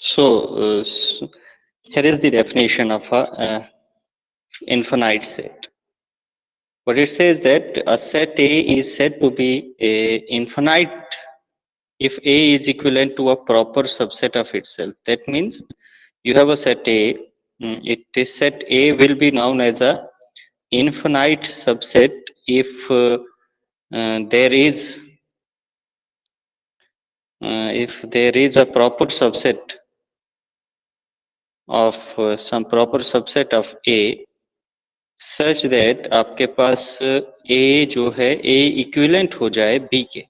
So here is the definition of a infinite set. What it says that a set A is said to be a infinite if A is equivalent to a proper subset of itself. That means you have a set A. This set A will be known as a infinite subset if there is a proper subset of some proper subset of A such that आपके पास A जो है A equivalent हो जाए B के.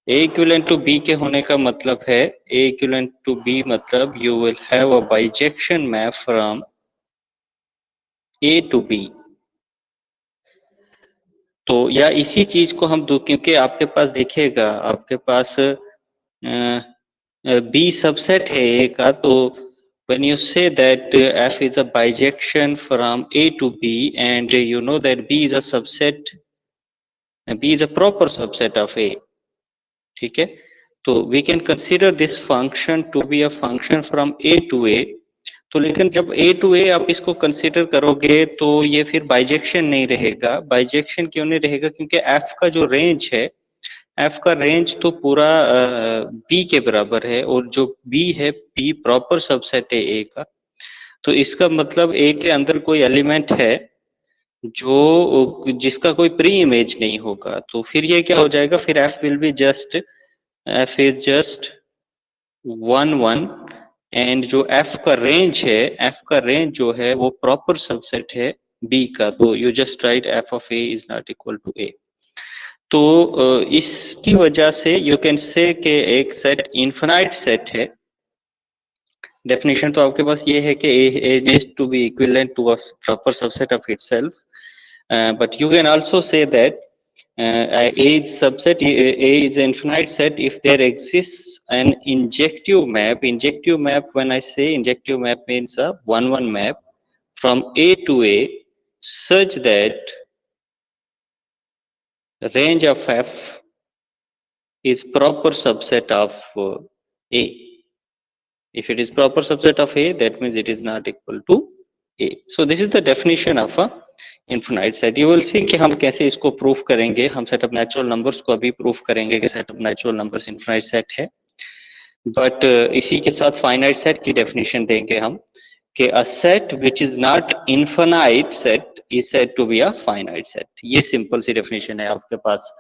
A equivalent to B के होने का मतलब है A equivalent to B मतलब you will have a bijection map from A to B. तो या इसी चीज को हम दो, क्योंकि आपके पास देखिएगा आपके पास B सबसेट है A का, तो when you say that F is a bijection from A to B and you know that B is a subset, B is a proper subset of A, ठीक है, तो we can consider this function to be a function from A to A. तो लेकिन जब A to A आप इसको consider करोगे तो ये फिर बाइजेक्शन नहीं रहेगा. बाइजेक्शन क्यों नहीं रहेगा? क्योंकि F का जो रेंज है, F का रेंज तो पूरा B के बराबर है और जो B है B प्रॉपर सबसेट है A का. तो इसका मतलब A के अंदर कोई एलिमेंट है जो जिसका कोई प्री इमेज नहीं होगा. तो फिर ये क्या हो जाएगा? फिर F will be just F is just 1 and जो F का रेंज है, F का रेंज जो है वो प्रॉपर सबसेट है B का. तो you just write F of A is not equal to A. तो इसकी वजह से यू कैन से कि एक सेट इनफिनाइट सेट है. डेफिनेशन तो आपके पास ये है कि A is to be equivalent to a proper subset of itself, but you can also say that A is subset, A is infinite set if there exists an injective map. Injective map, when I say injective map, means a 1-1 map from A to A such that the range of F is proper subset of A. If it is proper subset of A, that means it is not equal to A. So this is the definition of a infinite set. You will see कि हम कैसे इसको proof करेंगे. हम set of natural numbers को अभी proof करेंगे कि set of natural numbers infinite set है. बट इसी के साथ फाइनाइट सेट की डेफिनेशन देंगे हम कि a set which is not infinite set is said to be a finite set. ये सिंपल सी डेफिनेशन है आपके पास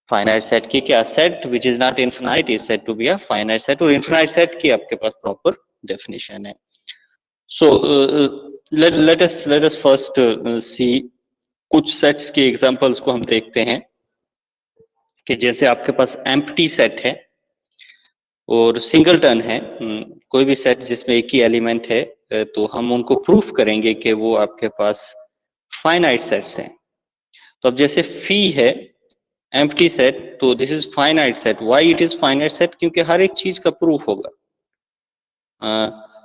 फाइनाइट सेट की, क्या set which is not infinite is said to be a finite set. और इनफिनाइट सेट की आपके पास प्रॉपर डेफिनेशन है. So let us first see कुछ सेट्स की एग्जांपल्स को हम देखते हैं कि जैसे आपके पास एम्प्टी सेट है और सिंगलटन है. कोई भी सेट जिसमें एक ही एलिमेंट है तो हम उनको प्रूफ करेंगे कि वो आपके पास फाइनाइट सेट्स हैं. तो अब जैसे फी है एम्प्टी सेट, तो this is finite set. Why it is finite set? क्योंकि हर एक चीज का प्रूफ होगा.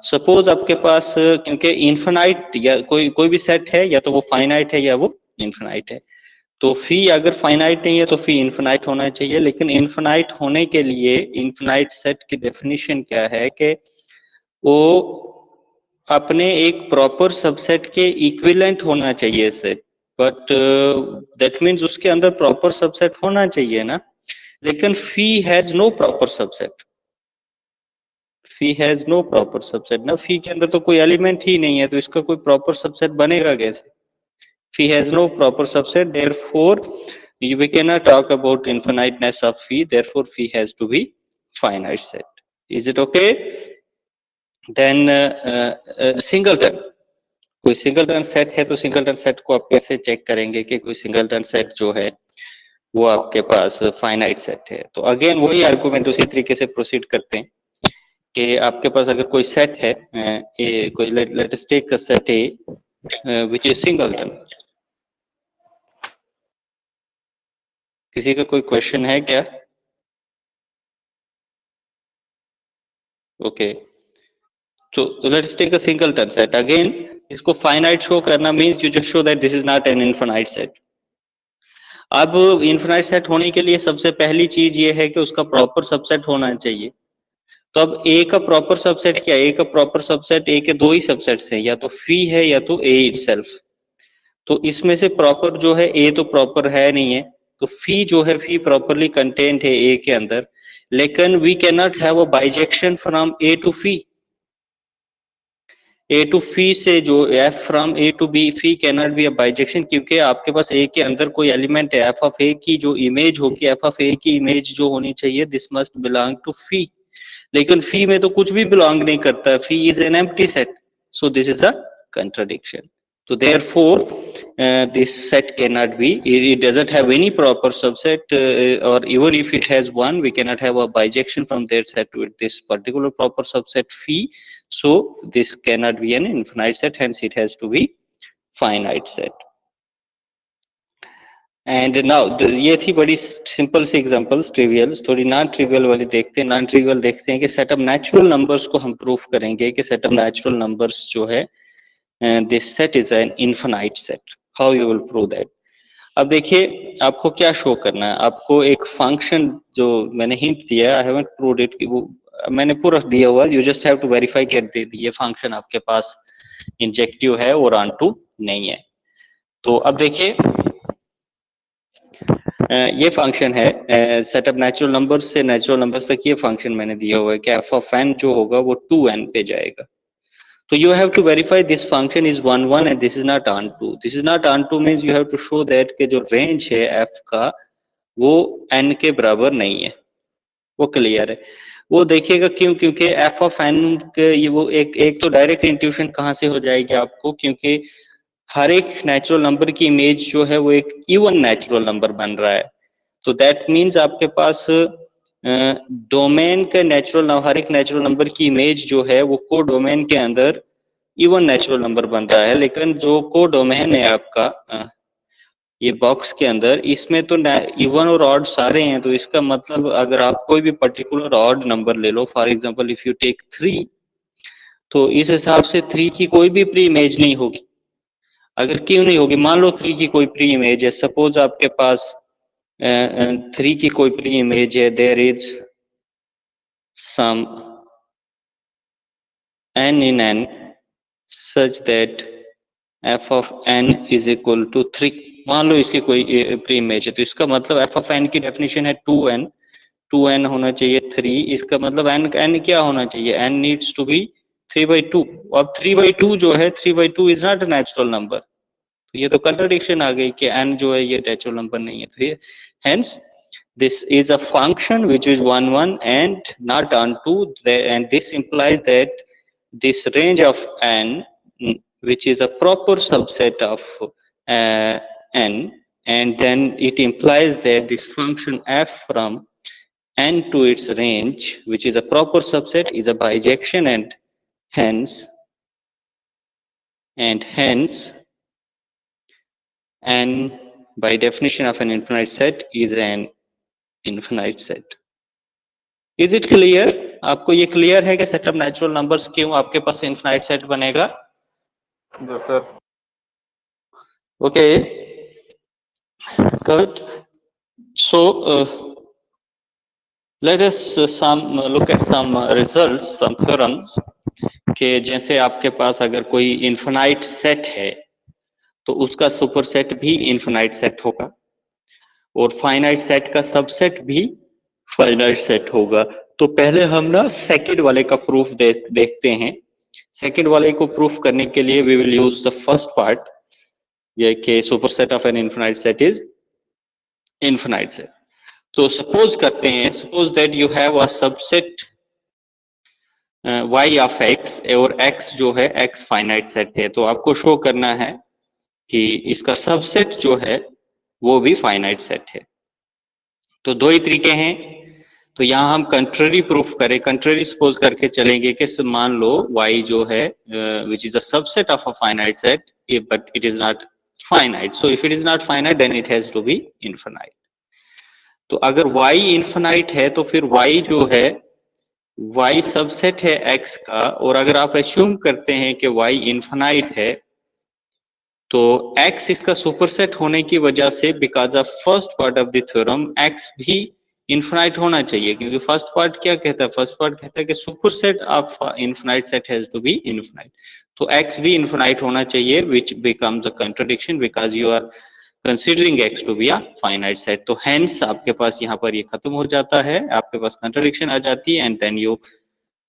सपोज आपके पास क्योंकि इनफिनाइट या कोई भी सेट है, या तो वो फाइनाइट है या वो इनफिनाइट है. तो फी अगर फाइनाइट नहीं है तो फी इनफिनाइट होना चाहिए. लेकिन इनफिनाइट होने के लिए इनफिनाइट सेट की डेफिनेशन क्या है कि वो अपने एक प्रॉपर सबसेट के इक्विवेलेंट होना चाहिए सेट. बट दैट मीन्स उसके अंदर प्रॉपर सबसेट होना चाहिए ना. लेकिन phi has no proper subset. Phi has no proper subset ना. फी के अंदर तो कोई एलिमेंट ही नहीं है, तो इसका कोई प्रॉपर सबसेट बनेगा कैसे? Phi has no proper subset, therefore we cannot talk about infiniteness of phi. Therefore phi has to be finite set. Is it okay? Then singleton. कोई सिंगलटन सेट है तो सिंगलटन सेट को आप कैसे check करेंगे कि कोई सिंगलटन सेट जो है वो आपके पास फाइनाइट सेट है? तो अगेन वही आर्गुमेंट उसी तरीके से प्रोसीड करते हैं कि आपके पास अगर कोई सेट है कोई let us take a set A which is singleton. किसी का कोई क्वेश्चन है क्या? ओके, तो let's take a singleton set. Again इसको फाइनाइट शो करना means you just show that this is not an infinite set. अब इनफिनाइट सेट होने के लिए सबसे पहली चीज ये है कि उसका प्रॉपर सबसेट होना चाहिए. तो अब ए का प्रॉपर सबसेट क्या है? ए का प्रॉपर सबसेट, ए के दो ही सबसेट्स हैं, या तो फी है या तो ए इटसेल्फ। तो इसमें से प्रॉपर जो है ए तो प्रॉपर है नहीं है, तो फी जो है फी प्रॉपरली कंटेंट है ए के अंदर, लेकिन we can not have a bijection from A to phi. A to phi से जो F from A to B phi can not be a bijection, क्योंकि आपके पास ए के अंदर कोई एलिमेंट है, एफ ऑफ ए की जो इमेज होगी, एफ ऑफ ए की इमेज जो होनी चाहिए, दिस मस्ट बिलोंग टू फी, लेकिन फी में तो कुछ भी बिलोंग नहीं करता, फी is an empty set, so this is a contradiction. So therefore this set cannot be, it doesn't have any proper subset, or even if it has one, we cannot have a bijection from that set with this particular proper subset phi, so this cannot be an infinite set, hence it has to be finite set. And now ये थी बड़ी simple सी examples, ट्रिवियल्स। थोड़ी non trivial वाली देखते हैं। Non trivial देखते हैं कि सेट ऑफ नेचुरल नंबर्स को हम प्रूफ करेंगे कि सेट ऑफ नेचुरल नंबर्स जो है this set is an infinite set. How you will prove that? अब देखिए आपको क्या शो करना है, आपको एक फंक्शन जो मैंने हिंट दिया, आई हैवंट प्रूव्ड इट, कि वो मैंने पूरा दिया हुआ, you just have to verify कर ये फंक्शन आपके पास इंजेक्टिव है और ऑनटू नहीं है। तो अब देखिए ये फंक्शन है सेट ऑफ नेचुरल नंबर्स से नेचुरल नंबर्स तक, ये फंक्शन मैंने दिया हुआ है कि एफ ऑफ एन जो होगा वो 2n पे जाएगा। So you have to verify this function is 1 1 and this is not onto. This is not onto means you have to show that के जो range है f का वो n के बराबर नहीं है, वो क्लियर है। वो देखिएगा क्यों, क्योंकि f of n के ये वो एक तो डायरेक्ट इंट्यूशन कहाँ से हो जाएगी आपको, क्योंकि हर एक नेचुरल नंबर की इमेज जो है वो एक इवन नेचुरल नंबर बन रहा है। तो दैट मीन्स आपके पास डोमेन के नेचुरल, हर एक नेचुरल नंबर की इमेज जो है वो को डोमेन के अंदर इवन नेचुरल नंबर बन रहा है, लेकिन जो को डोमेन है आपका ये बॉक्स के अंदर, इसमें तो इवन और ऑड सारे हैं। तो इसका मतलब अगर आप कोई भी पर्टिकुलर ऑड नंबर ले लो, for example if you take 3, तो इस हिसाब से 3 की कोई भी प्री इमेज नहीं होगी। अगर क्यों नहीं होगी, मान लो 3 की कोई प्री इमेज है, सपोज आपके पास 3 की कोई प्री इमेज है, there is some n in n such that f of n is equal to 3, मान लो इसकी कोई प्री इमेज है, तो इसका मतलब f of n की डेफिनेशन है 2n होना चाहिए 3, इसका मतलब n क्या होना चाहिए, n नीड्स टू बी 3/2। अब 3/2 जो है, 3/2 is not a natural number, तो ये तो कंट्राडिक्शन आ गई कि n जो है ये नेचुरल नंबर नहीं है। तो ये hence this is a function which is 1 1 and not onto, and this implies that this range of n, which is a proper subset of n, and then it implies that this function f from n to its range, which is a proper subset, is a bijection, and hence n by definition of an infinite set is an infinite set. Is it clear? आपको ये clear है कि set of natural numbers क्यों आपके पास infinite set बनेगा? Yes, sir. Okay, good. So let us look at some results, some theorems, कि जैसे आपके पास अगर कोई इनफिनाइट सेट है तो उसका सुपरसेट भी इनफिनाइट सेट होगा, और फाइनाइट सेट का सबसेट भी फाइनाइट सेट होगा। तो पहले हम ना सेकंड वाले का प्रूफ देखते हैं। सेकंड वाले को प्रूफ करने के लिए we will use the first part, ये कि superset of an infinite set is infinite set. तो सपोज करते हैं, suppose that you have a subset y of x, और x जो है x फाइनाइट सेट है, तो आपको शो करना है कि इसका सबसेट जो है वो भी फाइनाइट सेट है। तो दो ही तरीके हैं, तो यहाँ हम कंट्ररी प्रूफ करें, कंट्ररी सपोज करके चलेंगे कि मान लो y जो है which is a subset of a finite set, but it is not finite, so if it is not finite then it has to be infinite। तो अगर y infinite है तो फिर y जो है y सबसेट है x का, और अगर आप एज्यूम करते हैं कि y infinite है तो x इसका सुपरसेट होने की वजह से, because of first part of the theorem, x भी इन्फिनाइट होना चाहिए, क्योंकि फर्स्ट पार्ट क्या कहता है, फर्स्ट पार्ट कहता है कि superset of infinite set has to be infinite, तो x भी इन्फिनाइट होना चाहिए, which becomes a contradiction because you are considering x to be a finite set. तो हेंस आपके पास यहाँ पर ये खत्म हो जाता है, आपके पास कंट्राडिक्शन आ जाती है, and then you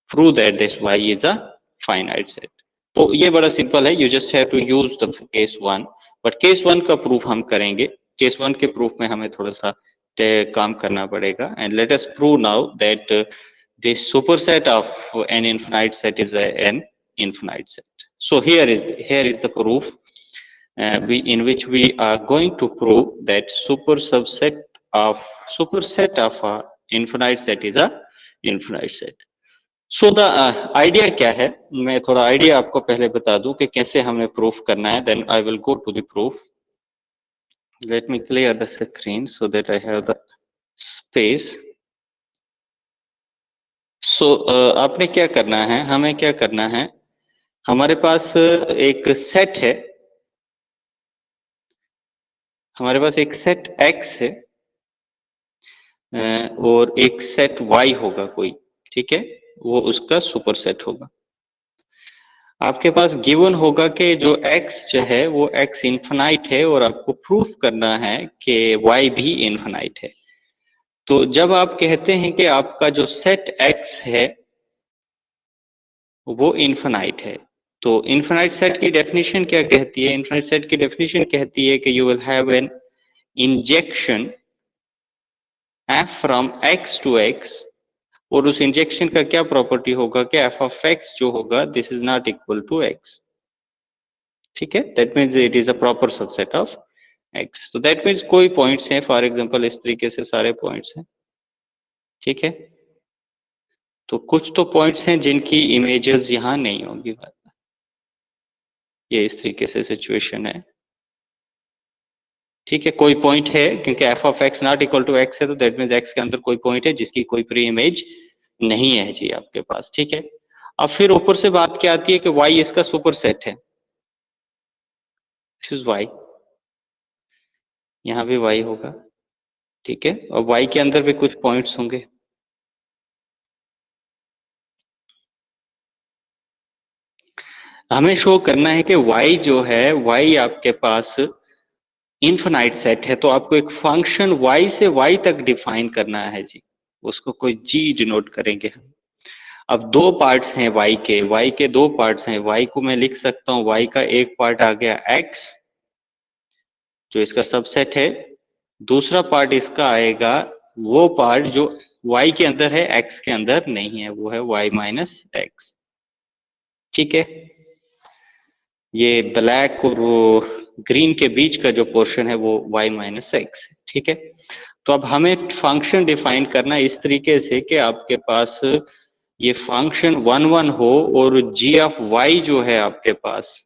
prove that this y is a finite set. तो ये बड़ा सिंपल है, you just have to use the case one, but case one का प्रूफ हम करेंगे, केस वन के प्रूफ में हमें थोड़ा सा काम करना पड़ेगा, and let us prove now that this superset of an infinite set is an infinite set. So here is the proof in which we are going to prove that superset of a infinite set is a infinite set. So the idea क्या है, मैं थोड़ा idea आपको पहले बता दूं कि कैसे हमें प्रूफ करना है, then I will go to the proof. Let me clear the screen so that I have the space. So आपने क्या करना है, हमें क्या करना है, हमारे पास एक सेट है, हमारे पास एक सेट x है और एक सेट y होगा कोई, ठीक है, वो उसका सुपरसेट होगा। आपके पास गिवन होगा कि जो x जो है वो x इन्फिनाइट है और आपको प्रूफ करना है कि y भी इन्फिनाइट है। तो जब आप कहते हैं कि आपका जो सेट x है वो इन्फिनाइट है, तो इन्फिनाइट सेट की डेफिनेशन क्या कहती है, इन्फिनाइट सेट की डेफिनेशन कहती है कि you will have an injection f from x to x, और उस इंजेक्शन का क्या प्रॉपर्टी होगा कि f ऑफ x जो होगा this is not equal to x, ठीक है, that means it is a proper subset of x। तो दैट मीन्स कोई पॉइंट्स हैं, फॉर एग्जांपल इस तरीके से सारे पॉइंट्स हैं, ठीक है, तो कुछ तो पॉइंट्स हैं जिनकी इमेजेस यहाँ नहीं होंगी, ये इस तरीके से सिचुएशन है, ठीक है, कोई पॉइंट है क्योंकि f of x not equal to x है, तो दैट मीन्स x के अंदर कोई पॉइंट है जिसकी कोई प्री इमेज नहीं है जी आपके पास, ठीक है। अब फिर ऊपर से बात क्या आती है कि y इसका सुपर सेट है, दिस इज y, यहाँ भी y होगा, ठीक है, और y के अंदर भी कुछ पॉइंट्स होंगे, हमें शो करना है कि y जो है y आपके पास इनफिनाइट सेट है, तो आपको एक फंक्शन y से y तक डिफाइन करना है जी, उसको कोई g डिनोट करेंगे हम। अब दो पार्ट्स हैं y के दो पार्ट्स हैं, y को मैं लिख सकता हूँ, y का एक पार्ट आ गया x जो इसका सबसेट है, दूसरा पार्ट इसका आएगा वो पार्ट जो y के अंदर है x के अंदर नहीं है, वो है y माइनस एक्स, ठीक है, ये ब्लैक और वो ग्रीन के बीच का जो पोर्शन है वो y माइनस एक्स है, ठीक है। तो अब हमें फंक्शन डिफाइन करना इस तरीके से कि आपके पास ये फंक्शन 1 हो और g ऑफ y जो है आपके पास,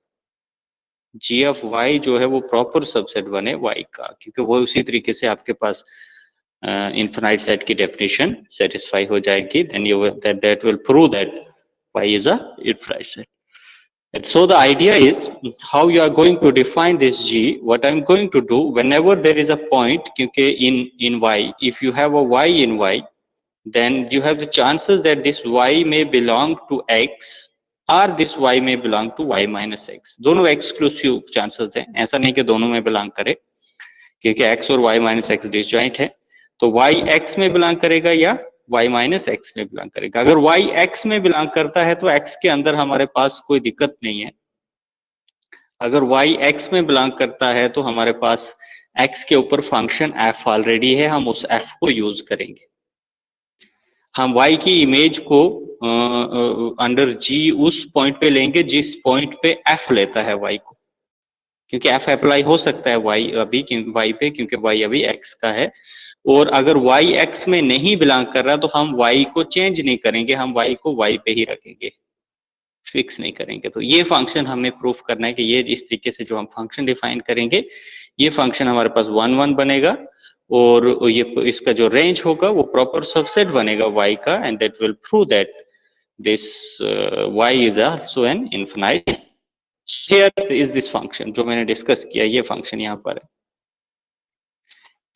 g ऑफ y जो है वो प्रॉपर सबसेट बने y का, क्योंकि वो उसी तरीके से आपके पास इनफिनाइट सेट की डेफिनेशन सेटिस्फाई हो जाएगी, then you that will prove that y is a infinite set. And so the idea is how you are going to define this g. What I'm going to do, whenever there is a point, क्योंकि in y, if you have a y in y, then you have the chances that this y may belong to x or this y may belong to y minus x. दोनों exclusive chances हैं, ऐसा नहीं कि दोनों में belong करे, क्योंकि x और y minus x disjoint है, तो y x में belong करेगा या y माइनस एक्स में बिलोंग करेगा। अगर y x में बिलोंग करता है तो x के अंदर हमारे पास कोई दिक्कत नहीं है, अगर y x में बिलोंग करता है तो हमारे पास x के ऊपर फंक्शन f ऑलरेडी है, हम उस f को यूज करेंगे, हम y की इमेज को अंडर g उस पॉइंट पे लेंगे जिस पॉइंट पे f लेता है y को, क्योंकि f अप्लाई हो सकता है y अभी y पे, क्योंकि y अभी x का है, और अगर y x में नहीं बिलोंग कर रहा तो हम y को चेंज नहीं करेंगे, हम y को y पे ही रखेंगे, फिक्स नहीं करेंगे। तो ये फंक्शन हमें प्रूफ करना है कि ये इस तरीके से जो हम फंक्शन डिफाइन करेंगे, ये फंक्शन हमारे पास 1 बनेगा और ये इसका जो रेंज होगा वो प्रॉपर सबसेट बनेगा y का, and that will prove that this y is also an infinite. Here is this function जो मैंने डिस्कस किया, ये फंक्शन यहाँ पर है,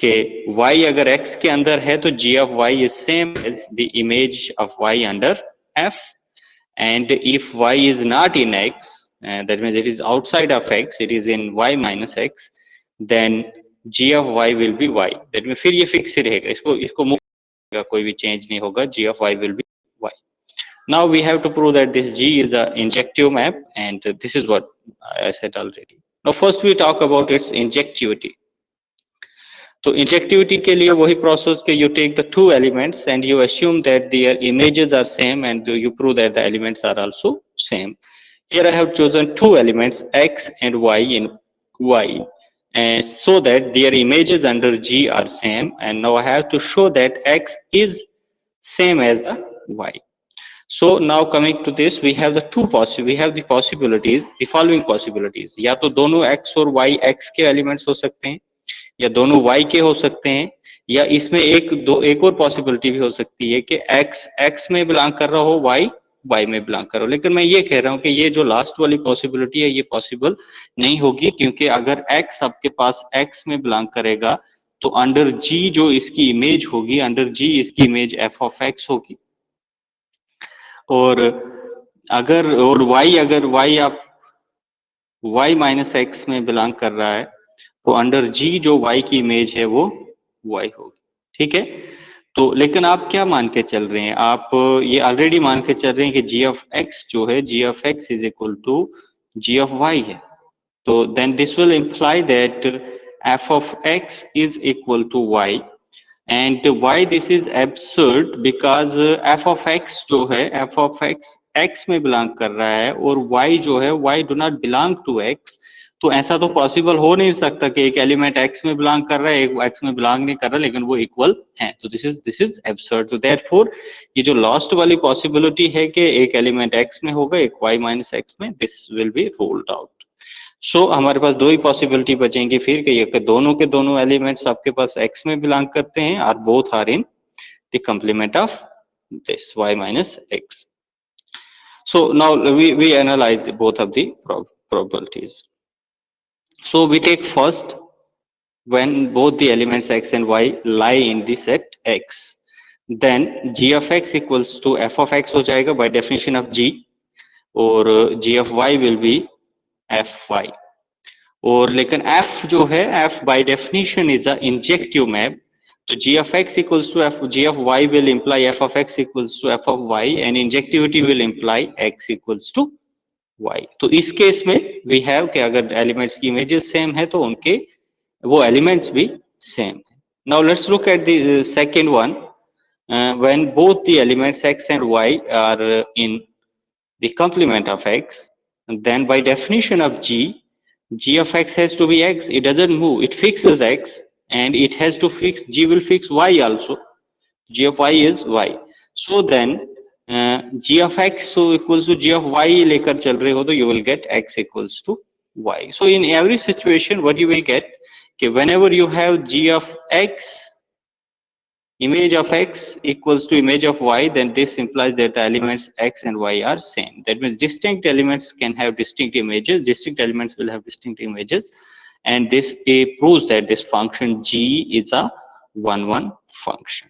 कि y अगर x के अंदर है तो g of y is same as the image of y under f, and if y is not in x, that means it is outside of x, it is in y minus x, then g of y will be y. that means फिर ये fix ही रहेगा, इसको move करेगा, कोई भी change नहीं होगा, g of y will be y. Now we have to prove that this G is an injective map, and this is what I said already. Now first we talk about its injectivity. So injectivity के लिए वही process के you take the two elements and you assume that their images are same and you prove that the elements are also same. Here I have chosen two elements x and y in y, and so that their images under G are same, and now I have to show that x is same as the y. So now coming to this, we have the possibilities, the following possibilities. या तो दोनों x और y x के elements हो सकते हैं, या दोनों y के हो सकते हैं, या इसमें एक और possibility भी हो सकती है कि x में belong कर रहा हो, y में belong कर रहा हो. लेकिन मैं ये कह रहा हूँ कि ये जो last वाली possibility है ये possible नहीं होगी, क्योंकि अगर x आपके पास x में belong करेगा तो under G जो इसकी image होगी, under G इसकी image f of x होगी, और y आप y माइनस एक्स में बिलोंग कर रहा है तो अंडर g जो y की इमेज है वो y होगी. ठीक है, तो लेकिन आप क्या मान के चल रहे हैं, आप ये ऑलरेडी मान के चल रहे हैं कि g of x जो है, g of x is equal to g of y है. तो then this will imply that f of x is equal to y. And why this is absurd? Because f of x जो है, f of x में belong कर रहा है और y जो है y do not belong to x. तो ऐसा तो possible हो नहीं सकता कि एक element x में belong कर रहा है, एक x में belong नहीं कर रहा, लेकिन वो equal है. तो this is absurd. तो therefore ये जो last वाली possibility है कि एक element x में होगा, एक y minus x में, this will be ruled out. So हमारे पास दो ही पॉसिबिलिटी बचेंगी फिर कि ये दोनों के दोनों एलिमेंट्स आपके पास x में बिलोंग करते हैं और both are in the complement of this y minus x. So now we analyze both of the probabilities. So we take first when both the elements x and y lie in the set x, then g of x equals to f of x हो जाएगा by definition of g, और g of y will be fy. और लेकिन f जो है, f by definition is a injective map, तो g of x equals to g of y will imply f of x equals to f of y, and injectivity will imply x equals to y. तो इस case में we have कि अगर elements की images same है तो उनके वो elements भी same है. Now let's look at the second one. When both the elements x and y are in the complement of x, then by definition of g of x has to be x. It doesn't move, it fixes x, and it has to fix, g will fix y also. G of y is y. So then g of x so equals to g of y लेकर चल रहे हो तो you will get x equals to y. So in every situation what you will get कि whenever you have g of x, image of x equals to image of y, then this implies that the elements x and y are same. That means distinct elements can have distinct images, distinct elements will have distinct images, and this proves that this function g is a 1-1 function.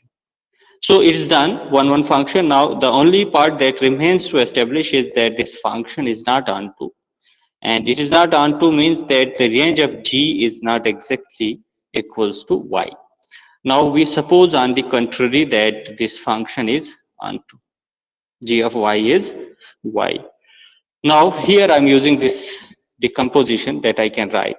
So it is done, 1-1 function. Now the only part that remains to establish is that this function is not onto, and it is not onto means that the range of g is not exactly equals to y. Now we suppose on the contrary that this function is onto, g of y is y. Now here I'm using this decomposition that I can write,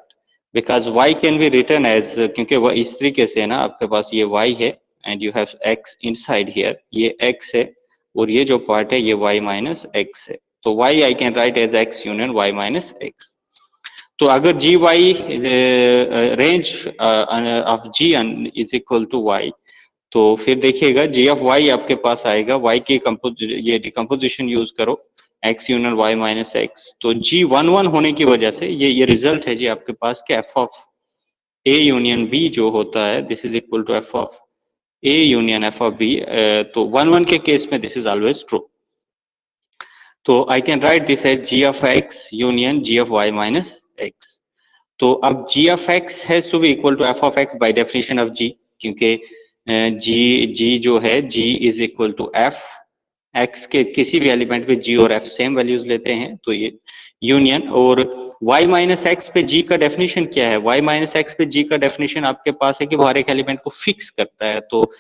because y can be written as, क्योंकि वह इस तरीके से है ना, आपके पास ये y है and you have x inside here, ये x है और ये जो part है ये y minus x है, तो y I can write as x union y minus x. तो अगर G Y range of G is equal to Y, तो फिर देखिएगा जी ऑफ वाई आपके पास आएगा, वाई की ये डिकम्पोजिशन यूज करो, X union Y minus X, तो जी 1-1 होने की वजह से ये रिजल्ट है जी आपके पास कि F of A union B जो होता है, this is equal to F of A union F of B. तो 1-1 के केस में दिस इज ऑलवेज ट्रू. तो I can write this as G of X union G of Y minus x. तो अब g of x has to be equal to f of x by definition of g, क्योंकि g जो है g is equal to f, x के किसी भी element पे g और f सेम वैल्यूज लेते हैं, तो ये यूनियन। और y माइनस एक्स पे g का डेफिनेशन क्या है? y माइनस एक्स पे g का डेफिनेशन आपके पास है कि वो हर एक एलिमेंट को फिक्स करता है, तो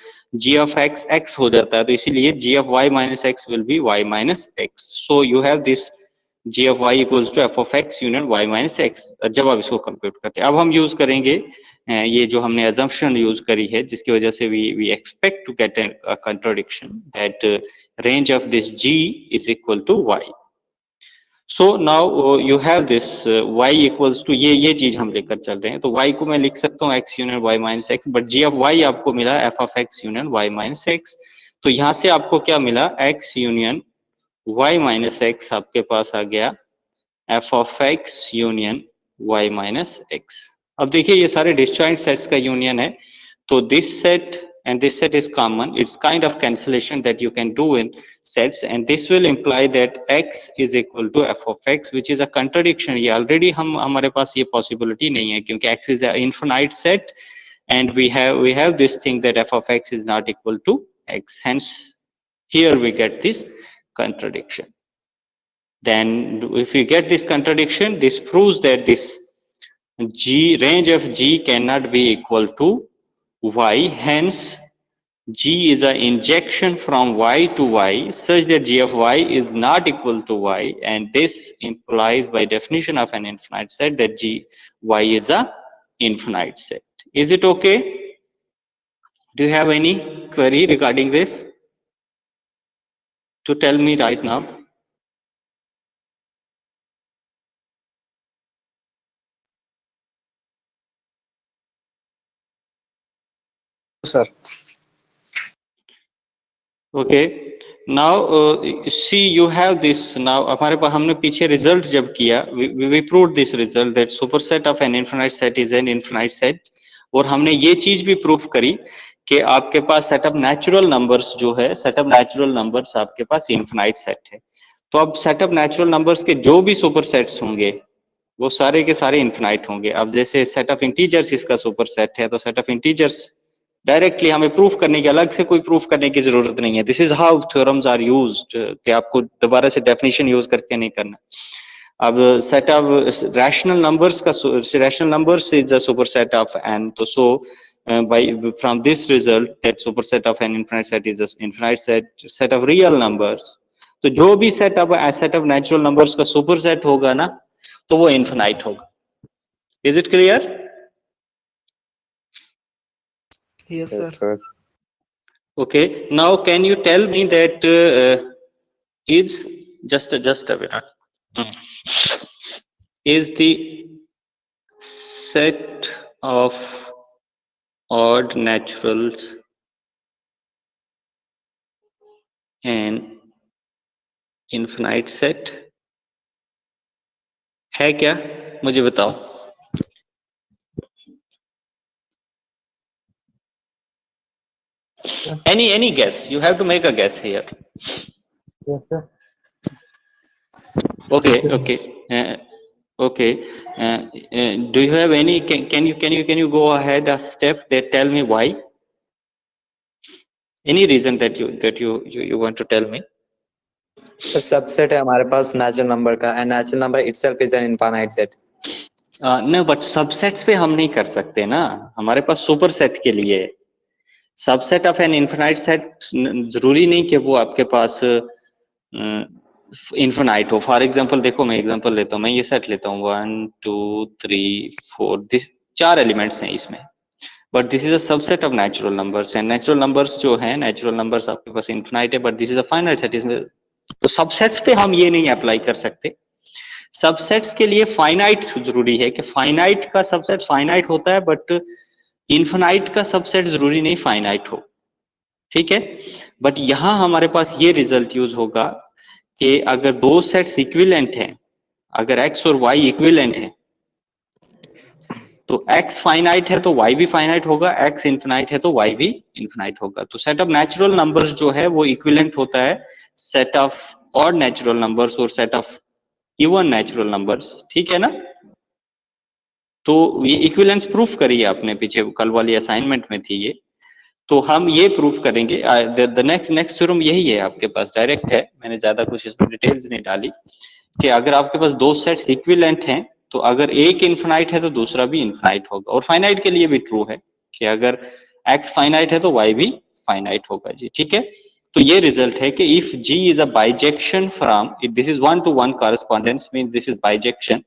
g of x x हो जाता है, तो इसीलिए g of y minus X will be y minus X. So you have this g of y equals to f of x union y minus X, जब आप इसको कंप्यूट करते हैं। अब हम यूज करेंगे ये जो हमने assumption यूज करी है, जिसकी वजह से we expect to get a contradiction that range of this g is equal to y. So now you have this y equals to ये चीज हम लेकर चल रहे हैं, तो y को मैं लिख सकता हूँ x union y minus x, but g of y आपको मिला f of x union y minus X. तो यहाँ से आपको क्या मिला? x union y minus x आपके पास आ गया f of x union y minus x. अब देखिए ये सारे डिसजॉइंट सेट्स का यूनियन है, तो this set and this set is common. It's kind of cancellation that you can do in sets, and this will imply that x is equal to f of x, which is a contradiction. ये already हमारे पास ये possibility नहीं है, क्योंकि x is an infinite set and we have this thing that f of x is not equal to x. Hence here we get this contradiction. Then if we get this contradiction, this proves that this g range of g cannot be equal to y. Hence g is an injection from y to y such that g of y is not equal to y, and this implies by definition of an infinite set that y is a infinite set. Is it okay? Do you have any query regarding this? To tell me right now. Sir. Okay. Now see you have this. Now हमारे पास हमने पीछे result जब किया, we proved this result that superset of an infinite set is an infinite set, और हमने ये चीज भी प्रूफ करी कि आपके पास सेट ऑफ नेचुरल नंबर्स जो है, सेट ऑफ नेचुरल नंबर्स आपके पास इनफिनाइट सेट है। तो अब सेट ऑफ नेचुरल नंबर्स के जो भी सुपर सेट्स होंगे वो सारे के सारे इनफिनाइट होंगे। अब जैसे सेट ऑफ इंटीजर्स इसका सुपर सेट है, तो सेट ऑफ इंटीजर्स डायरेक्टली हमें प्रूफ करने की, अलग से कोई प्रूफ करने की जरूरत नहीं है। This is how theorems are used, कि आपको दोबारा से डेफिनेशन यूज करके नहीं करना। अब सेट ऑफ रैशनल नंबर्स का, rational numbers is a superset of n, तो सो by from this result that superset of an infinite set is an infinite set of real numbers. तो जो भी सेट ऑफ नेचुरल नंबर्स का superset होगा ना, तो वो इनफिनाइट होगा। Is it clear? Yes, sir. Okay, now can you tell me that is just a minute. Is the set of odd naturals an infinite set है क्या? मुझे बताओ। Any guess? You have to make a guess here. Yes, sir. Okay. Okay. Do you have any? Can you go ahead a step that tell me why? Any reason that you want to tell me? Sir subset है हमारे पास natural number का, and natural number itself is an infinite set. no, but subsets पे हम नहीं कर सकते ना, हमारे पास सुपर सेट के लिए। Subset of an infinite set जरूरी नहीं कि वो आपके पास इनफिनाइट हो। फॉर एग्जांपल देखो, मैं एग्जांपल लेता हूँ, मैं ये सेट लेता हूँ 1 2 3 4, दिस 4 एलिमेंट्स हैं इसमें, but this is a subset of natural numbers, and natural numbers जो है, नेचुरल नंबर्स आपके पास इनफिनाइट है, but this is a finite set. इसमें तो सबसेट्स पे हम ये नहीं अप्लाई कर सकते। सबसेट्स के लिए फाइनाइट जरूरी है, कि फाइनाइट का सबसेट फाइनाइट होता है, बट इनफिनाइट का सबसेट जरूरी नहीं फाइनाइट हो। ठीक है, बट यहां हमारे पास ये रिजल्ट यूज होगा कि अगर दो सेट्स इक्विवेलेंट हैं, अगर x और y इक्विवेलेंट हैं, तो x फाइनाइट है तो y भी फाइनाइट होगा, x इनफिनाइट है तो y भी इनफिनाइट होगा। तो सेट ऑफ नेचुरल नंबर्स जो है वो इक्विवेलेंट होता है set of odd natural numbers और set of even natural numbers. ठीक है ना? तो ये इक्विवेलेंस प्रूफ करिए आपने, पीछे कल वाली असाइनमेंट में थी ये। तो हम ये प्रूफ करेंगे, द नेक्स्ट थ्योरम यही है आपके पास, डायरेक्ट है, मैंने ज्यादा कुछ इसमें डिटेल्स नहीं डाली, कि अगर आपके पास दो सेट्स इक्विवेलेंट हैं तो अगर एक इनफाइनाइट है तो दूसरा भी इनफाइनाइट होगा। और फाइनाइट के लिए भी ट्रू है कि अगर x फाइनाइट है तो y भी फाइनाइट होगा जी, ठीक है। तो ये रिजल्ट है कि if G is a bijection from, this is 1-to-1 correspondence, means this is bijection,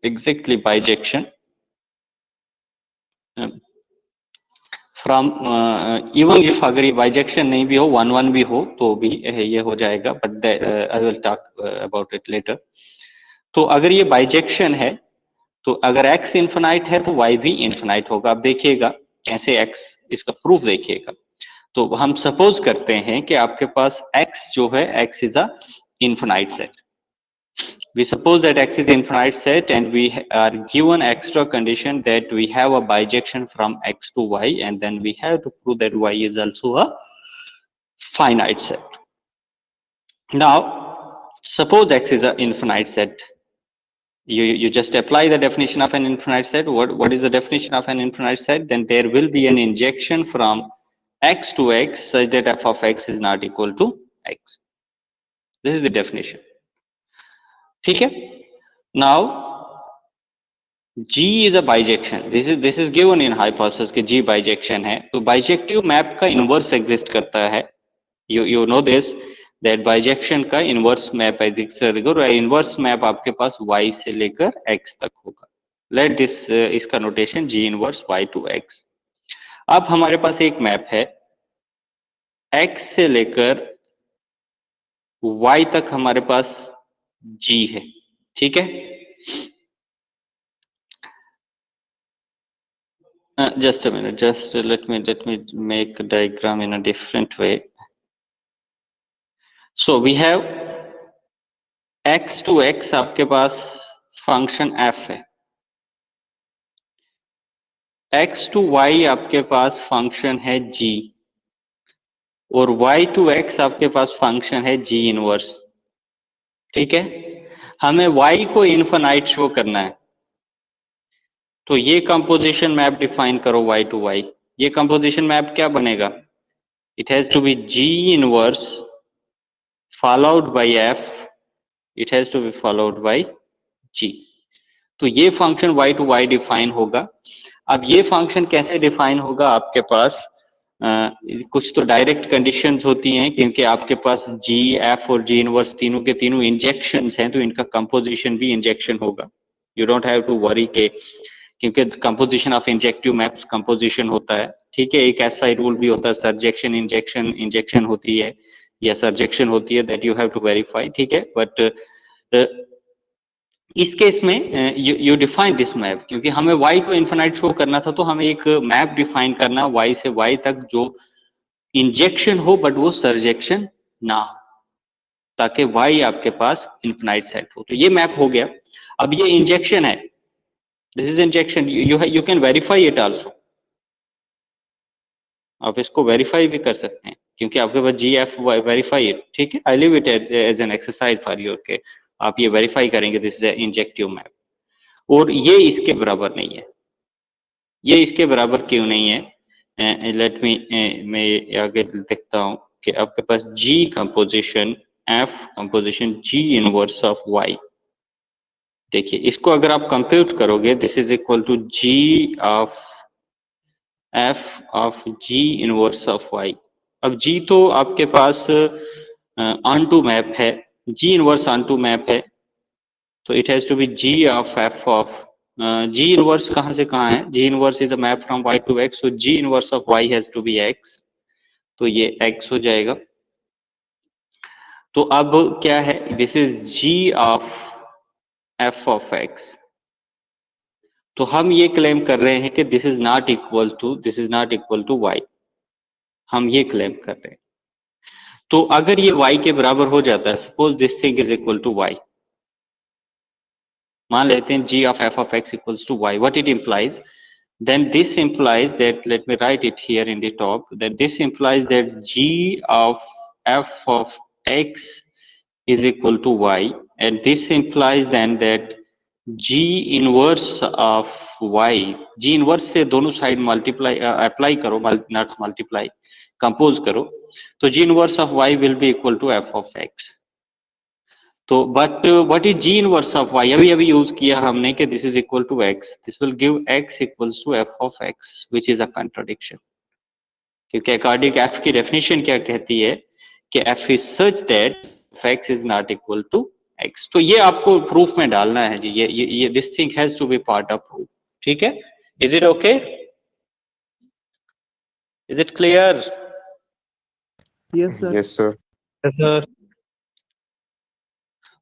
exactly bijection from even if अगर ये बाइजेक्शन नहीं भी हो, 1-1 भी हो तो भी ये हो जाएगा, but I will talk about it later. तो अगर ये बाइजेक्शन है तो अगर x इन्फिनाइट है तो y भी इन्फिनाइट होगा। अब देखिएगा कैसे x, इसका प्रूफ देखिएगा। तो हम सपोज करते हैं कि आपके पास x जो है, x is a infinite set. We suppose that x is the infinite set and we are given extra condition that we have a bijection from x to y, and then we have to prove that y is also a finite set. Now, suppose x is an infinite set. You just apply the definition of an infinite set. What is the definition of an infinite set? Then there will be an injection from x to x such that f of x is not equal to x. This is the definition. ठीक है? Now, G is a bijection. This is given in hypothesis कि G bijection है। तो bijective map का inverse exist करता है। You know this that bijection का inverse map exist करेगा और inverse map आपके पास y से लेकर x तक होगा। Let this इसका notation G inverse y to x। अब हमारे पास एक मैप है, x से लेकर y तक हमारे पास G है, ठीक है। Just a minute, just let me make a diagram in a different way. So we have x to x आपके पास फंक्शन f है, x to y आपके पास फंक्शन है g, और y to x आपके पास फंक्शन है g इनवर्स, ठीक है। हमें y को इनफिनाइट शो करना है, तो ये कंपोजिशन मैप डिफाइन करो y to y। ये कंपोजिशन मैप क्या बनेगा? It has to be g inverse followed by f, it has to be followed by g। तो ये function y to y define होगा। अब ये फंक्शन कैसे डिफाइन होगा? आपके पास कुछ तो डायरेक्ट कंडीशंस होती हैं, क्योंकि आपके पास g, f और g इनवर्स तीनों के तीनों इंजेक्शंस हैं, तो इनका कंपोजिशन भी इंजेक्शन होगा। You don't have to worry के, क्योंकि composition of injective maps composition होता है, ठीक है। एक ऐसा ही रूल भी होता है, सरजेक्शन इंजेक्शन होती है या सरजेक्शन होती है, that you have to verify, ठीक है। बट इस केस में यू डिफाइन दिस मैप, क्योंकि हमें y को इन्फिनाइट शो करना था, तो हमें एक मैप डिफाइन करना y से y तक जो इंजेक्शन हो बट वो सरजेक्शन ना हो, ताकि y आपके पास इन्फिनाइट सेट हो। तो ये मैप हो गया। अब ये इंजेक्शन है, this is injection, you can verify it also. आप इसको वेरीफाई भी कर सकते हैं, क्योंकि आपके पास GF वेरीफाई इट, ठीक है। I leave it as an exercise for your के, आप ये वेरीफाई करेंगे दिस इज इंजेक्टिव मैप। और ये इसके बराबर नहीं है। ये इसके बराबर क्यों नहीं है? लेट मी मैं आगे देखता हूं कि आपके पास G composition, F composition G inverse of Y। देखिए इसको अगर आप कंप्यूट करोगे, this is equal to G of F of G inverse of Y। अब G तो आपके पास ऑनटू मैप है, G इनवर्स ऑनटू मैप है, तो it has to be G of F of G inverse कहां से कहां है? G inverse is a map from Y to X, so G inverse of Y has to be X, तो ये X हो जाएगा। तो अब क्या है? This is G of F of X। तो हम ये क्लेम कर रहे हैं कि this is not equal to Y, हम ये क्लेम कर रहे हैं। तो अगर ये y के बराबर हो जाता है, suppose this thing is equal to y, मान लेते हैं g of f of x equals to y, what it implies? then this implies that, let me write it here in the top, that this implies that g of f of x is equal to y, and this implies then that g inverse of y, g inverse से दोनों side multiply apply करो, not multiply, compose करो, तो g inverse of y will be equal to f of x। तो but what is g inverse of y, अभी use किया हमने कि this is equal to x, this will give x equals to f of x, which is a contradiction, क्योंकि according f की definition क्या कहती है कि f is such that x is not equal to x। तो ये आपको proof में डालना है जी, ये this thing has to be part of proof, ठीक है? Is it okay? Is it clear? Yes, sir. Yes, sir. Yes, sir.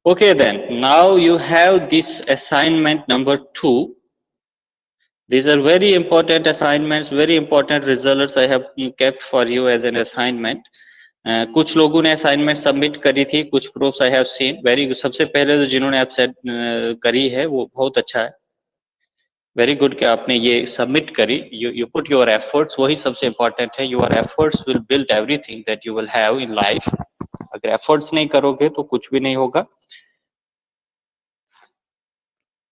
Okay, then now you have this assignment number 2. These are very important assignments, very important results I have kept for you as an assignment. कुछ लोगों ने assignment submit करी थी, कुछ proofs I have seen, very good. सबसे पहले तो जिन्होंने आप सेट करी है वो बहुत अच्छा है, वेरी गुड कि आपने ये सबमिट करी, यू पुट योर एफर्ट्स, वही सबसे इंपॉर्टेंट है। Your efforts will build everything that you will have in life. अगर एफर्ट्स नहीं करोगे तो कुछ भी नहीं होगा।